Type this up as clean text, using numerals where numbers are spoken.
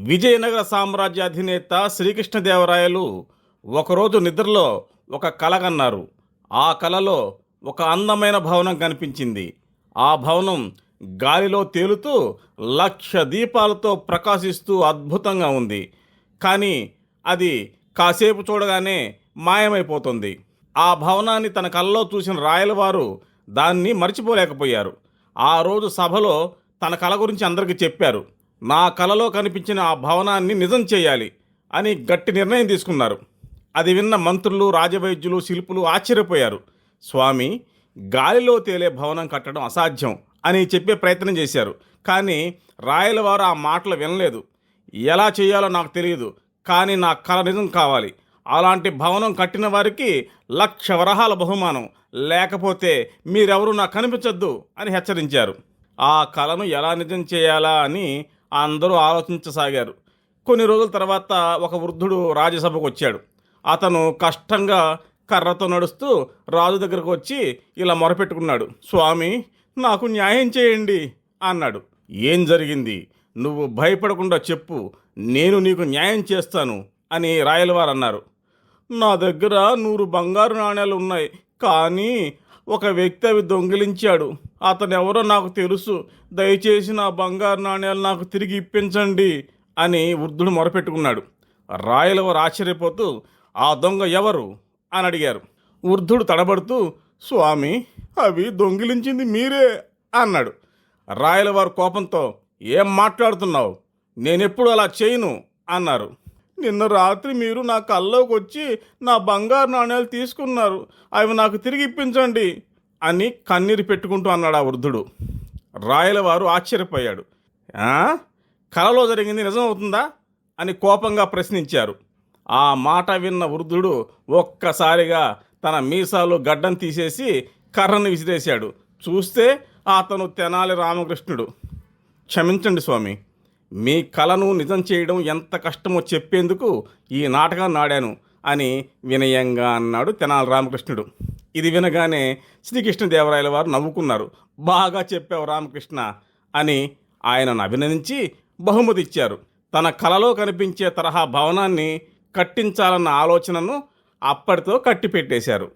విజయనగర సామ్రాజ్య అధినేత శ్రీకృష్ణదేవరాయలు ఒకరోజు నిద్రలో ఒక కల కన్నారు. ఆ కలలో ఒక అందమైన భవనం కనిపించింది. ఆ భవనం గాలిలో తేలుతూ 1,00,000 దీపాలతో ప్రకాశిస్తూ అద్భుతంగా ఉంది. కానీ అది కాసేపు చూడగానే మాయమైపోతుంది. ఆ భవనాన్ని తన కలలో చూసిన రాయలవారు దాన్ని మర్చిపోలేకపోయారు. ఆ రోజు సభలో తన కల గురించి అందరికీ చెప్పారు. నా కలలో కనిపించిన ఆ భవనాన్ని నిజం చేయాలి అని గట్టి నిర్ణయం తీసుకున్నారు. అది విన్న మంత్రులు, రాజవైద్యులు, శిల్పులు ఆశ్చర్యపోయారు. స్వామి, గాలిలో తేలే భవనం కట్టడం అసాధ్యం అని చెప్పే ప్రయత్నం చేశారు. కానీ రాయలవారు ఆ మాటలు వినలేదు. ఎలా చేయాలో నాకు తెలియదు, కానీ నా కల నిజం కావాలి. అలాంటి భవనం కట్టిన వారికి 1,00,000 వరహాల బహుమానం, లేకపోతే మీరెవరూ నాకు కనిపించొద్దు అని హెచ్చరించారు. ఆ కలను ఎలా నిజం చేయాలా అని అందరూ ఆలోచించసాగారు. కొన్ని రోజుల తర్వాత ఒక వృద్ధుడు రాజ్యసభకు వచ్చాడు. అతను కష్టంగా కర్రతో నడుస్తూ రాజు దగ్గరకు వచ్చి ఇలా మొరపెట్టుకున్నాడు. స్వామి, నాకు న్యాయం చేయండి అన్నాడు. ఏం జరిగింది? నువ్వు భయపడకుండా చెప్పు, నేను నీకు న్యాయం చేస్తాను అని రాయలవారు అన్నారు. నా దగ్గర 100 బంగారు నాణేలు ఉన్నాయి, కానీ ఒక వ్యక్తి అవి దొంగిలించాడు. అతను ఎవరో నాకు తెలుసు. దయచేసి నా బంగారు నాణేలు నాకు తిరిగి ఇప్పించండి అని వృద్ధుడు మొరపెట్టుకున్నాడు. రాయలవారు ఆశ్చర్యపోతూ, ఆ దొంగ ఎవరు అని అడిగారు. వృద్ధుడు తడబడుతూ, స్వామి, అవి దొంగిలించింది మీరే అన్నాడు. రాయలవారు కోపంతో, ఏం మాట్లాడుతున్నావు? నేనెప్పుడు అలా చేయను అన్నారు. నిన్న రాత్రి మీరు నా కల్లోకి వచ్చి నా బంగారు నాణేలు తీసుకున్నారు, అవి నాకు తిరిగి ఇప్పించండి అని కన్నీరు పెట్టుకుంటూ అన్నాడు ఆ వృద్ధుడు. రాయలవారు ఆశ్చర్యపోయాడు. కలలో జరిగింది నిజం అవుతుందా అని కోపంగా ప్రశ్నించారు. ఆ మాట విన్న వృద్ధుడు ఒక్కసారిగా తన మీసాలు గడ్డం తీసేసి కర్రను విసిరేశాడు. చూస్తే అతను తెనాలి రామకృష్ణుడు. క్షమించండి స్వామి, మీ కలను నిజం చేయడం ఎంత కష్టమో చెప్పేందుకు ఈ నాటకాన్ని ఆడాను అని వినయంగా అన్నాడు తెనాలి రామకృష్ణుడు. ఇది వినగానే శ్రీకృష్ణదేవరాయల వారు నవ్వుకున్నారు. బాగా చెప్పావు రామకృష్ణ అని ఆయనను అభినందించి బహుమతి ఇచ్చారు. తన కలలో కనిపించే తరహా భవనాన్ని కట్టించాలన్న ఆలోచనను అప్పటితో కట్టిపెట్టేశారు.